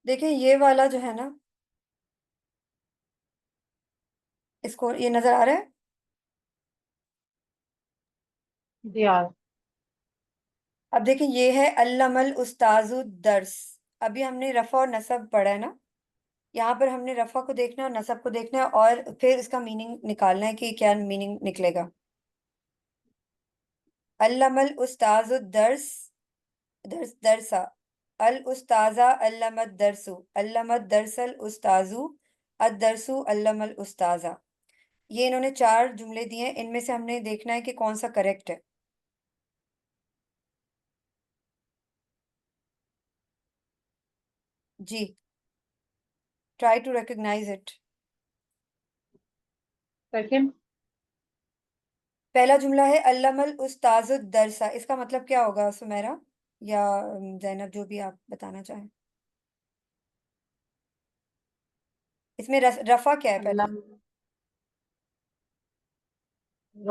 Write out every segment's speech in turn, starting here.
देखिए ये वाला जो है ना, इसको ये नजर आ रहा है। जी हाँ। अब देखिए ये है अल्लमल उस्ताजु दर्स। अभी हमने रफा और नसब पढ़ा है ना। यहाँ पर हमने रफा को देखना है और नसब को देखना है और फिर इसका मीनिंग निकालना है कि क्या मीनिंग निकलेगा। अल्लमल उस्ताजु दर्स, दर्स दरसा। अल उस्ताजा अल्लमत दरसु, अल्लमत दरसल उस्ताजु, अद दरसु अल्लमल उस्ताजा। ये इन्होंने चार जुमले दिए हैं, इनमें से हमने देखना है कि कौन सा करेक्ट है। जी, try to recognize it. Second. पहला जुमला है अल्लमल उस्ताजु दरसा, इसका मतलब क्या होगा सुमेरा या जैनब, जो भी आप बताना चाहें। इसमें रफा क्या है पहले। अल्लाह।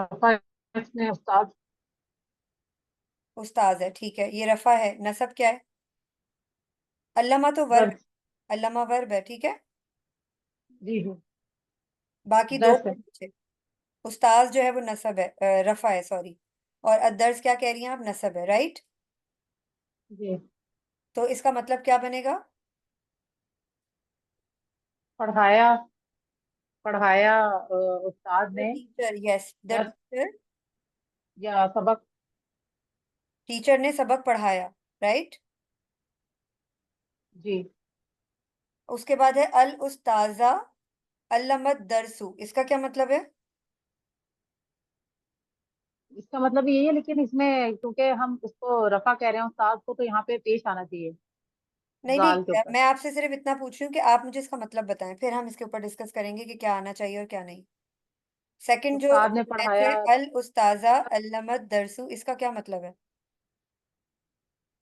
रफा इसमें उस्ताद। उस्ताज है, ठीक है, ये रफा है। नसब क्या है। अल्लमा तो वर्ब है। दर्स। अल्लमा वर्ब है, ठीक है। जी जी। बाकी दो दर्स को है। पूछे। उस्ताज जो है वो नसब है, रफा है सॉरी। और अदर्स क्या कह रही हैं आप, नसब है, राइट। जी। तो इसका मतलब क्या बनेगा। पढ़ाया। पढ़ाया उस्ताद द ने। टीचर, यस द दर्स टीचर। या सबक। टीचर ने सबक पढ़ाया, राइट। जी। उसके बाद है अल उस्ताजा अल्लमत दरसु, इसका क्या मतलब है। इसका मतलब यही है, लेकिन इसमें क्योंकि हम उसको रफा कह रहे हैं उस्ताद को, तो यहाँ पे पेश आना चाहिए नहीं जाल के नहीं, ऊपर। मैं आपसे सिर्फ इतना पूछ रही हूँ कि आप मुझे इसका मतलब बताएं, फिर हम इसके ऊपर डिस्कस करेंगे कि क्या आना चाहिए और क्या नहीं। सेकंड जो उस्ताद ने नेक्स्ट पढ़ाया। है अल उस्ताजा अल्लमत दरसु, इसका क्या मतलब है।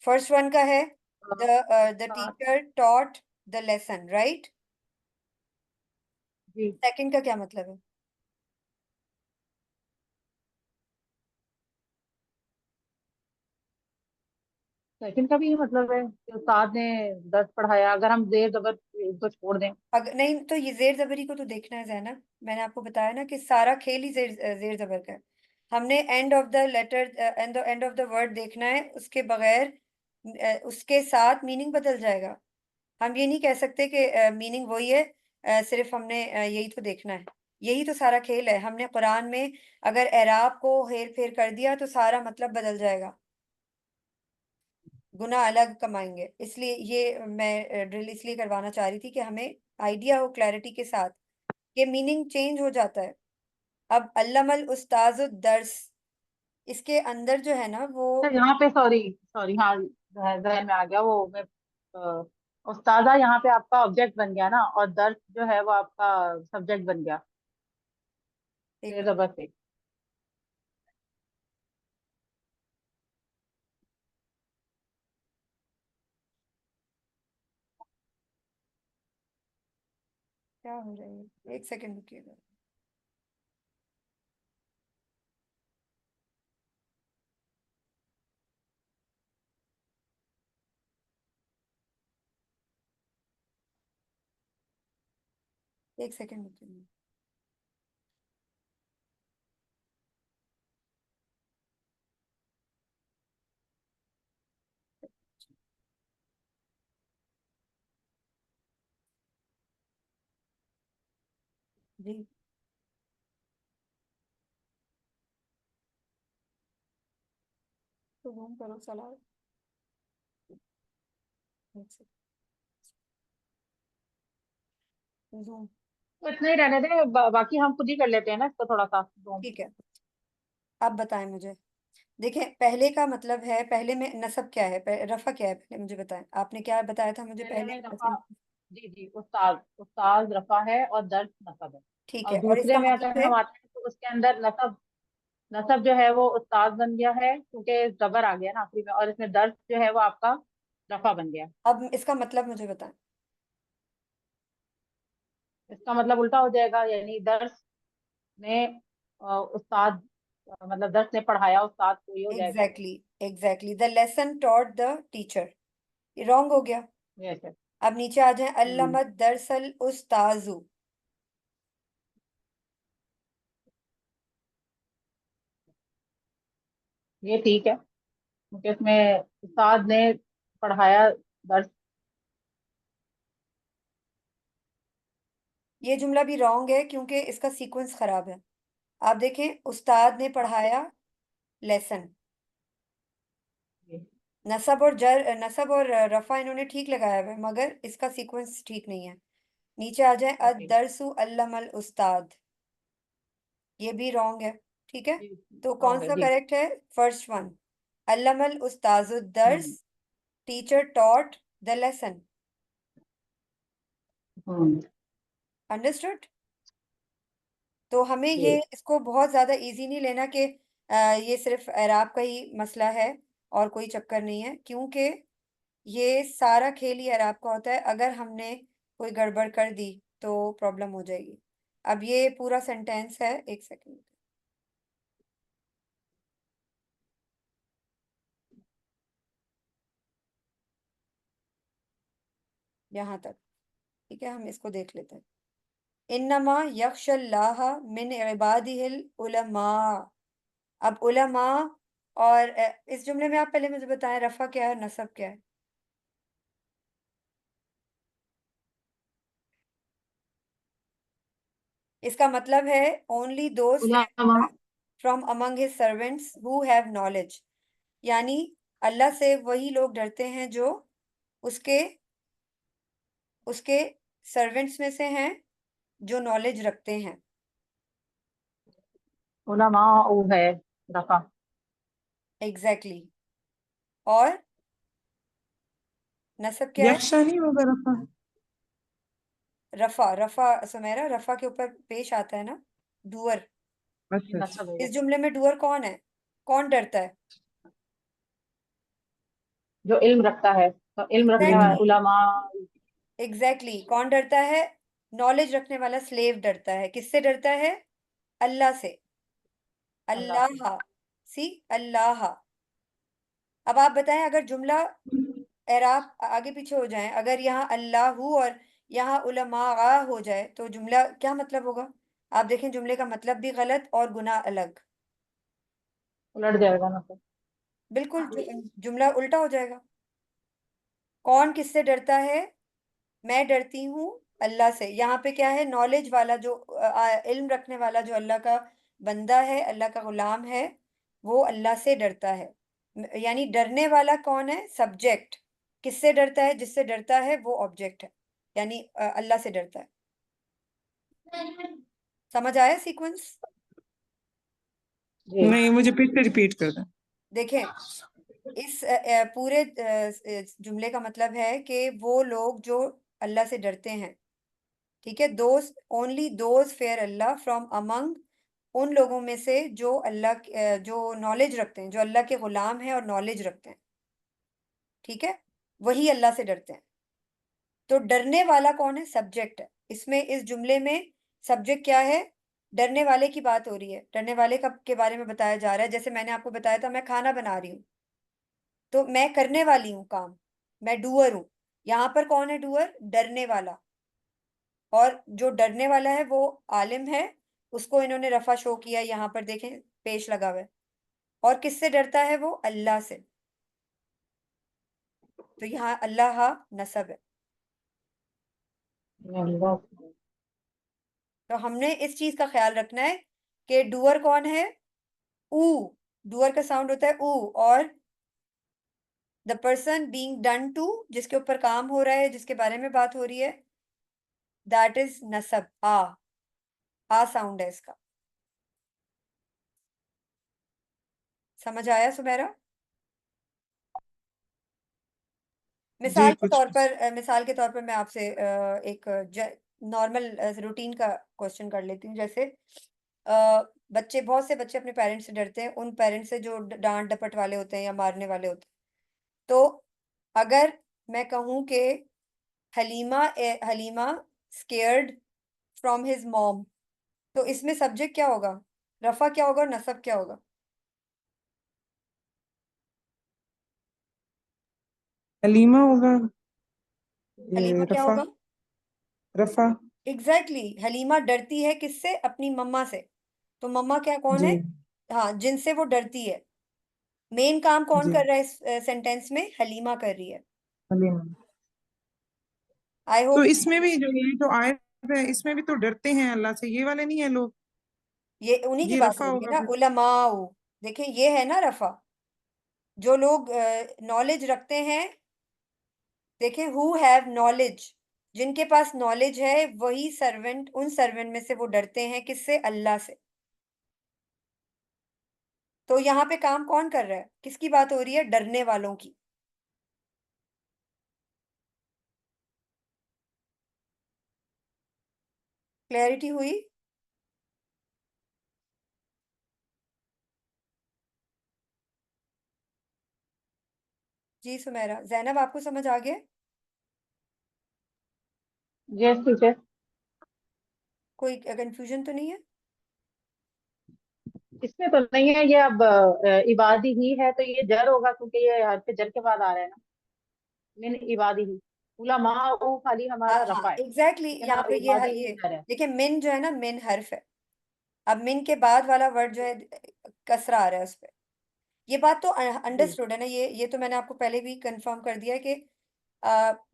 फर्स्ट वन का है द उस्ताद। Teacher taught the lesson, right. जी। सेकंड का क्या मतलब है। सेकंड का भी ये मतलब है कि उस्ताद ने दर्स पढ़ाया, अगर हम जेर जबर को छोड़ दें। अगर नहीं तो ये जेर जबरी को तो देखना है जैनब, मैंने आपको बताया ना कि सारा खेल ही जेर जेर जबर का है। हमने end of the letter end of the word देखना है, उसके बगैर उसके साथ मीनिंग बदल जाएगा। हम ये नहीं कह सकते कि मीनिंग वही है। सिर्फ हमने यही तो देखना है। यही तो सारा खेल है। हमने कुरान में अगर एराब को हेर फेर कर दिया तो सारा मतलब बदल जाएगा, गुना अलग कमाएंगे। इसलिए ये मैं ड्रिल इसलिए करवाना चाह रही थी कि हमें आइडिया हो क्लैरिटी के साथ। ये मीनिंग चेंज हो जाता है। अब अल्लमल उस्ताज दर्स, इसके अंदर जो है ना वो। अच्छा, यहाँ पे सॉरी सॉरी, हाँ जहन में आ गया वो। मैं उस्तादा यहाँ पे आपका ऑब्जेक्ट बन गया ना, और दर्स जो है वो आपका सब्जेक्ट बन गया। एक ये मिनट, जबरदस्त है। क्या हो रहा है, एक सेकंड रुकिएगा। एक सेकंड रुकिएगा। जी, तो जूम करो सलाह। एक सेकंड, जूम। तो इतना ही रहने दें, बाकी हम खुद ही कर लेते हैं ना इसको थोड़ा सा zoom। ठीक है, आप बताएं मुझे। देखिए पहले का मतलब है, पहले में नसब क्या है, रफा क्या है, पहले मुझे बताएं। आपने क्या बताया था मुझे पहले पहले में ऐसे। रफा। जी जी, उस्ताद उस्ताद रफा है और दर्स नसब है। ठीक और है, और दूसरे इसका में मतलब अगर है। हम आते हैं तो उसके अंदर नसब। नसब जो है वो उस्ताद बन गया है, क्योंकि जबर आ गया ना आखिरी में, और इसमें दर्स जो है वो आपका रफा बन गया। अब इसका मतलब मुझे बताएं। इसका मतलब उल्टा हो जाएगा, यानी दर्स ने उस्ताद, मतलब दर्स ने पढ़ाया उस्ताद को, ये हो जाएगा। Exactly exactly, the lesson taught the teacher. ये रॉन्ग हो गया। यस। अब नीचे आ जाए, अल्लमत दरसल उस्ताजु। ये ठीक है, क्योंकि इसमें उस्ताद ने पढ़ाया दर्स। ये जुमला भी रॉन्ग है क्योंकि इसका सीक्वेंस खराब है। आप देखें, उस्ताद ने पढ़ाया लेसन। नसब और रफा इन्होंने ठीक लगाया हुआ है, मगर इसका सीक्वेंस ठीक नहीं है। नीचे आ जाए, अद ओके। दरसु अल्लमल उस्ताद। ये भी रॉन्ग है। ठीक है, तो कौन रॉन्ग है सा जी। करेक्ट है? फर्स्ट वन, अल्लमल उस्ताजु दर्स, hmm. Teacher taught the lesson. Hmm. Understood? तो हमें ये जी। इसको बहुत ज्यादा इजी नहीं लेना कि ये सिर्फ एराब का ही मसला है और कोई चक्कर नहीं है, क्योंकि ये सारा खेल ही एराब का होता है। अगर हमने कोई गड़बड़ कर दी तो प्रॉब्लम हो जाएगी। अब ये पूरा सेंटेंस है, एक सेकंड, यहाँ तक। ठीक है, हम इसको देख लेते हैं। इन्नमा यख्शल्लाह मिन इबादिहिल उलमा। अब उलमा, और इस जुमले में आप पहले मुझे बताएं, रफा क्या है, नसब क्या है? इसका मतलब है ओनली दोज उलमा। From among his servants who have knowledge. यानी अल्लाह से वही लोग डरते हैं जो उसके उसके सर्वेंट्स में से हैं, जो नॉलेज रखते हैं। उलमा ऊ है रफा। Exactly exactly. और नसब क्या है? यख्शा नहीं होगा रफा। रफा, रफा सुमेरा, रफा के ऊपर पेश आता है ना डूअर। अच्छा नसब अच्छा। है इस ये। जुमले में डूअर कौन है? कौन डरता है? जो इल्म रखता है, तो इल्म रखने वाला एग्जैक्टली, उलमा। एग्जैक्टली, कौन डरता है? नॉलेज रखने वाला स्लेव डरता है। किससे डरता है? अल्लाह से। अल्लाह से। अल्लाह, सी, अल्लाह। अब आप बताएं, अगर जुमला एराब आगे पीछे हो जाए, अगर यहाँ अल्लाहु और यहाँ उलमा हो जाए, तो जुमला क्या मतलब होगा? आप देखें, जुमले का मतलब भी गलत और गुनाह अलग। उलट जाएगा मतलब। बिल्कुल, जुमला उल्टा हो जाएगा। कौन किससे डरता है? मैं डरती हूँ अल्लाह से। यहाँ पे क्या है? नॉलेज वाला जो इल्म रखने वाला जो अल्लाह का बंदा है, अल्लाह का गुलाम है, वो अल्लाह से डरता है। यानी डरने वाला कौन है? सब्जेक्ट। किससे डरता है? जिससे डरता है वो ऑब्जेक्ट है, यानी अल्लाह से डरता है। समझ आया सीक्वेंस? जी। नहीं, मुझे फिर से रिपीट कर दें। देखें, इस पूरे जुमले का मतलब है कि वो लोग जो अल्लाह से डरते हैं, ठीक है, those, only those fair Allah from among, उन लोगों में से जो जो नॉलेज रखते हैं, जो अल्लाह के गुलाम हैं और नॉलेज रखते हैं, ठीक है, वही अल्लाह से डरते हैं। तो डरने वाला कौन है? सब्जेक्ट है। इसमें इस जुमले में सब्जेक्ट क्या है? डरने वाले की बात हो रही है, डरने वाले का के बारे में बताया जा रहा है। जैसे मैंने आपको बताया था, मैं खाना बना रही हूँ, तो मैं करने वाली हूँ काम, मैं डूअर हूँ। यहाँ पर कौन है डूअर? डरने वाला। और जो डरने वाला है वो आलिम है, उसको इन्होंने रफा शो किया, यहाँ पर देखें पेश लगा हुआ है। और किससे डरता है वो? अल्लाह से। तो यहाँ अल्लाह नसब है। अल्लाह। तो हमने इस चीज का ख्याल रखना है कि डूअर कौन है? ऊ, डूअर का साउंड होता है ऊ, और the person being done to, जिसके ऊपर काम हो रहा है, जिसके बारे में बात हो रही है, दैट इज नसब। आ साउंड है इसका। समझ आया सुमेरा? जी मिसाल के कुछ तौर कुछ। पर मिसाल के तौर पर मैं आपसे एक नॉर्मल रूटीन का क्वेश्चन कर लेती हूँ। जैसे बच्चे, बहुत से बच्चे अपने पेरेंट्स से डरते हैं, उन पेरेंट्स से जो डांट डपट वाले होते हैं या मारने वाले होते हैं। तो अगर मैं कहूँ कि Halima scared from his mom, तो इसमें सब्जेक्ट क्या होगा? रफा क्या होगा और नसब क्या होगा? हलीमा होगा। हलीमा क्या रफा। होगा? रफा। एग्जैक्टली हलीमा डरती है किससे? अपनी मम्मा से। तो मम्मा क्या कौन है? जी। हाँ, जिनसे वो डरती है। मेन काम कौन जी। कर रहा है इस सेंटेंस में? हलीमा कर रही है। हलीमा। आई तो होप। इसमें भी जो ये जो आयत है इसमें भी तो डरते हैं अल्लाह से, ये वाले नहीं है लोग? ये उन्हीं की ये बात रफा हो रही है होगा ना, फिर। उलमाओ। देखें, ये है ना रफा, जो लोग नॉलेज रखते हैं। देखें, हु हैव नॉलेज, जिनके पास नॉलेज है वही सर्वेंट, उन सर्वेंट में से वो डरते हैं किससे? अल्लाह से। तो यहाँ पे काम कौन कर रहा है? किसकी बात हो रही है? डरने वालों की। क्लैरिटी हुई? जी सुमेरा, जैनब आपको समझ आ गया? Yes teacher. कोई कंफ्यूजन तो नहीं है? इसमें तो नहीं है, ये अब इबादी ही है तो ये जर होगा, क्योंकि ये हर पे जर के बाद आ रहा है ना। मिन इबादी ही, उलमा वो खाली हाँ हमारा हाँ रफा है, एग्जैक्टली ठीक है यहाँ ना, पे इबादी ही ये जर है। देखिए, मिन जो है ना, मिन हर्फ है। अब मिन के बाद वाला वर्ड जो है कसरा आ रहा है उस पे। ये बात तो जी अंडरस्टूड है ना, ये तो मैंने आपको पहले भी कंफर्म कर दिया है कि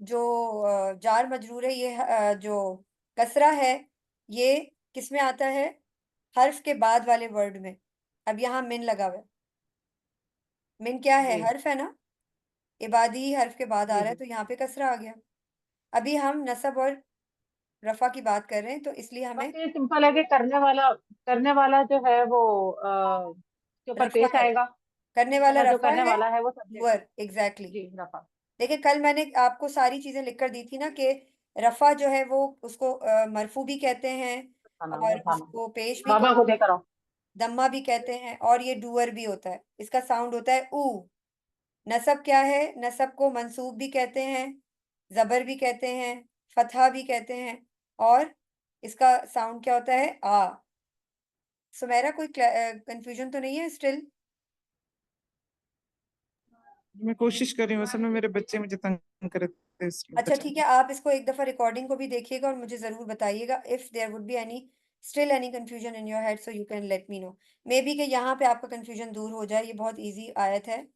जो जार मजरूर है, ये जो कसरा है, ये किस में आता है? हर्फ के बाद वाले वर्ड में। अब यहाँ मिन लगा हुआ है। मिन क्या है? जी हर्फ है ना। इबादी ही हर्फ के बाद आ जी रहा है, जी। तो यहाँ पे कसरा आ गया। अभी हम नसब और रफा की बात कर रहे हैं, तो इसलिए बस हमें ये सिंपल है कि करने वाला जो है वो के ऊपर रफा पेश है। आएगा, करने ठीक है वाला ना, जो रफा करने है। वाला है वो सब्जेक्ट। Doer, exactly. जी रफा। देखिए, कल मैंने आपको सारी चीजें लिख कर दी थी ना कि रफा जो है वो उसको मरफू भी कहते हैं, खाना और मैं खाना उसको पेश भी बाबा को कहते हैं, देकर आओ। दम्मा भी कहते हैं, और ये डूअर भी होता है। इसका साउंड होता है ऊ। नसब क्या है? नसब को मंसूब भी कहते हैं, जबर भी कहते हैं, फतहा भी कहते हैं, और इसका साउंड क्या होता है? आ। सुमेरा, कोई कंफ्यूजन तो नहीं है स्टिल? मैं कोशिश कर रही हूँ, असल में मेरे बच्चे मुझे तंग कर रहे थे इसलिए अच्छा ठीक बचा। है, आप इसको एक दफा रिकॉर्डिंग को भी देखिएगा और मुझे जरूर बताइएगा if there would be any still any confusion in your head, so you can let me know. Maybe कि यहाँ पे आपका कंफ्यूजन दूर हो जाए। ये बहुत इजी आयत है।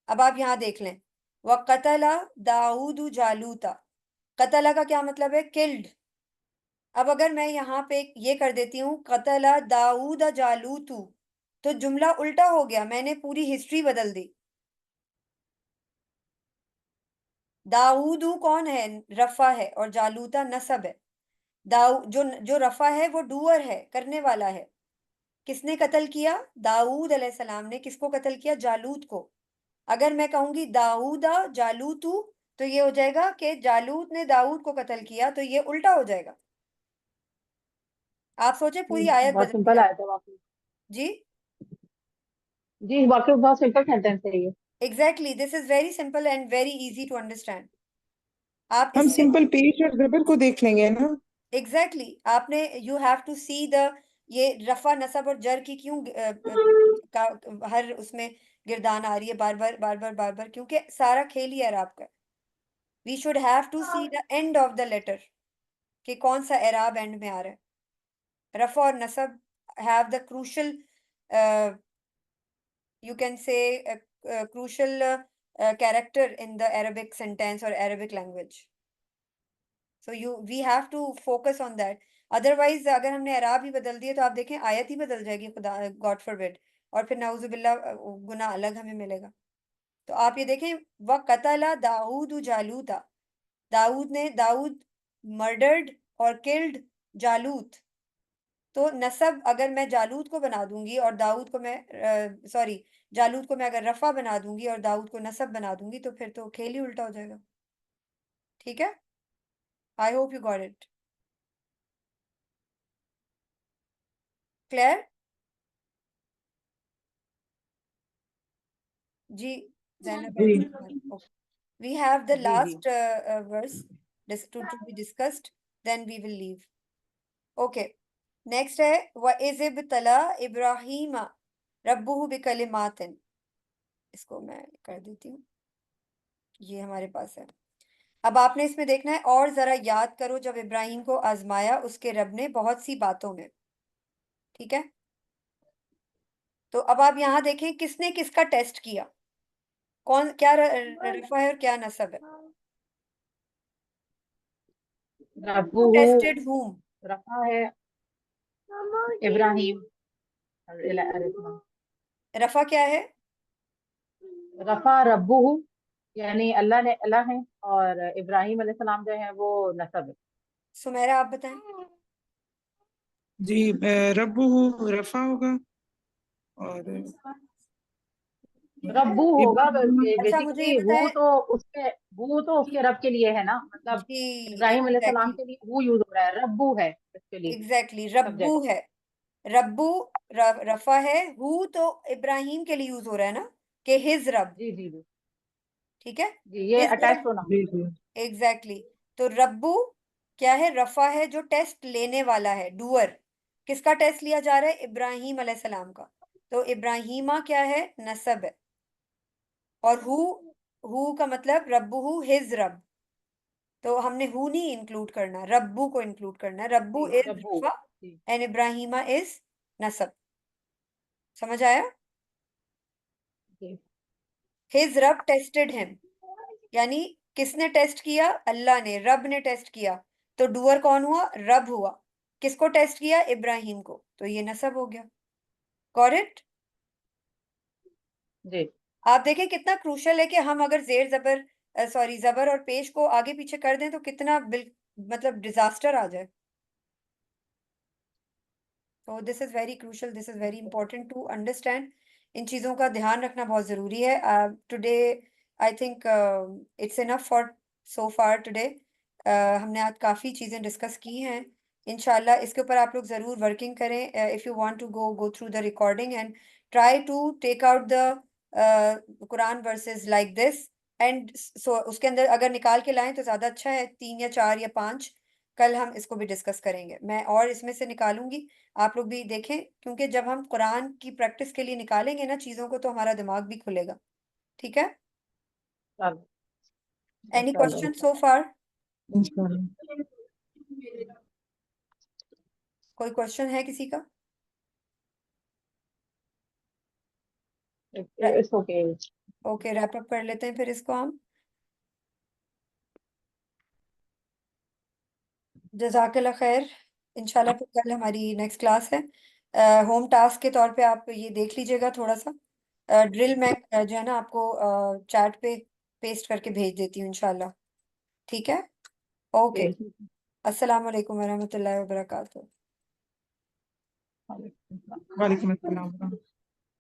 अब आप यहाँ देख लें, व कतला दाऊद जालूता। कतला का क्या मतलब है? किल्ड। अब अगर मैं यहाँ पे ये कर देती हूँ कतला दाऊद जालूतू, तो जुमला उल्टा हो गया, मैंने पूरी हिस्ट्री बदल दी। दाऊदू कौन है? रफा है, और जालूता नसब है। दाऊ जो जो रफा है वो डूअर है, करने वाला है। किसने कत्ल किया? दाऊद अलैहिस्सलाम ने। किसको कत्ल किया? जालूत को। अगर मैं कहूंगी दाऊदा जालूतू, तो ये हो जाएगा कि जालूत ने दाऊद को कत्ल किया, तो ये उल्टा हो जाएगा। आप सोचे, पूरी आयत बहुत बदल दी सिंपल आया आप। था वाकई। जी जी वाकई बहुत सिंपल सेंटेंस है ये। Exactly, this is very simple and very easy to understand. आप हम इससे सिंपल पेश और जबर को देख लेंगे ना। एग्जैक्टली आपने, you have to see the, ये रफा नसब और जर की क्यों हर उसमें गिरदान आ रही है बार बार बार बार बार बार? क्योंकि सारा खेल ही एराब का। We should have to see the end of the letter, कि कौन सा एराब एंड में आ रहा है। रफा और नसब have the crucial, you can say a crucial character in the Arabic sentence or Arabic language. So we have to focus on that. Otherwise अगर हमने एराब ही बदल दिए तो आप देखें आयत ही बदल जाएगी, खुदा गॉड फॉरबिड, और फिर नाउजुबिल्ला गुनाह अलग हमें मिलेगा। तो आप ये देखें, व कतला दाऊद जालूता। दाऊद मर्डर्ड और किल्ड जालूत। तो नसब अगर मैं जालूद को बना दूंगी और दाऊद को मैं सॉरी, जालूद को मैं अगर रफा बना दूंगी और दाऊद को नसब बना दूंगी, तो फिर तो खेल ही उल्टा हो जाएगा। ठीक है, I hope you got it. Clear? जी Zainab ji. Okay, we have the जी जी। Last verse to be discussed, then we will leave. Okay, next है व इज़ तला इब्राहिम रब्बुहु बिकलिमातिन। इसको मैं कर देती हूँ, ये हमारे पास है। अब आपने इसमें देखना है, और जरा याद करो जब इब्राहिम को आजमाया उसके रब ने बहुत सी बातों में। ठीक है, तो अब आप यहाँ देखें किसने किसका टेस्ट किया, कौन क्या रफा है और क्या नसब है। रब्बुहु, टेस्टेड हूम, रफा है इब्राहिम, अलैहिस्सलाम। रफा क्या है? रफा रब्बुहु, यानी अल्लाह ने, अल्लाह है, और इब्राहिम अलैहिस्सलाम जो है वो नसब है। सुमेरा आप बताएं। जी, रब्बू रफा होगा, और रब्बू होगा इब्राहिम। अच्छा मुझे बेसिकली। ये बताएं। हु तो उसके रब के लिए है ना, मतलब जी, इब्राहिम अलैहिस्सलाम एग्जैक्टली, के लिए हु यूज हो रहा है, रब्बू है एक्चुअली एग्जैक्टली रब्बू सब्जेक्ट। है। रब्बू रफा है, हु तो इब्राहिम के लिए यूज हो रहा है ना, कि हिज रब। जी जी जी ठीक है, जी, ये हिज अटैच रब, प्रोनाउन। जी जी। एग्जैक्टली। तो रब्बू क्या है? रफा है जो टेस्ट लेने वाला है, डूअर। किसका टेस्ट लिया जा रहा है? इब्राहिम अलैहिस्सलाम का। तो इब्राहिमा क्या है? नसब है। और हु का मतलब रब्बुहु, हिज रब। तो हमने हु नहीं इंक्लूड करना, रब्बू को इंक्लूड करना है। रब्बू जी, इज रब्बू। रफा जी एंड इब्राहिमा इज नसब। समझ आया? जी हिज रब टेस्टेड हिम, यानी किसने टेस्ट किया? अल्लाह ने, रब ने टेस्ट किया। तो डूअर कौन हुआ? रब हुआ। किसको टेस्ट किया? इब्राहिम को। तो ये नसब हो गया। Got it? जी। आप देखें कितना क्रूशल है कि हम अगर जेर जबर, सॉरी जबर और पेश को आगे पीछे कर दें तो कितना मतलब डिजास्टर आ जाए। तो this is very crucial, this is very important to understand. इन चीज़ों का ध्यान रखना बहुत ज़रूरी है। Today I think it's enough for so far today. हमने आज काफ़ी चीज़ें डिस्कस की हैं। इंशाल्लाह इसके ऊपर आप लोग ज़रूर वर्किंग करें। If you want to go through the recording and try to take out the Quran verses like this. And so उसके अंदर अगर निकाल के लाएं तो ज़्यादा अच्छा है, 3 या 4 या 5। कल हम इसको भी डिस्कस करेंगे, मैं और इसमें से निकालूंगी, आप लोग भी देखें। क्योंकि जब हम कुरान की प्रैक्टिस के लिए निकालेंगे ना चीजों को, तो हमारा दिमाग भी खुलेगा। ठीक है? चलो, एनी इंशाल्लाह क्वेश्चन सो इंशाल्लाह। फार? इंशाल्लाह। कोई क्वेश्चन है किसी का? It's okay. Okay, wrap up कर लेते हैं फिर इसको हम। जजाकल्ला खैर। इंशाल्लाह फिर कल हमारी नेक्स्ट क्लास है। होम टास्क के तौर पे आप ये देख लीजिएगा थोड़ा सा। ड्रिल मैं जो है ना आपको चैट पे पेस्ट करके भेज देती हूँ इंशाल्लाह। ठीक है? ओके। जी। अस्सलाम वालेकुम वरहमतुल्लाहि वबरकातुहू। वालेकुम सलाम। वालेकुम अस्सलाम।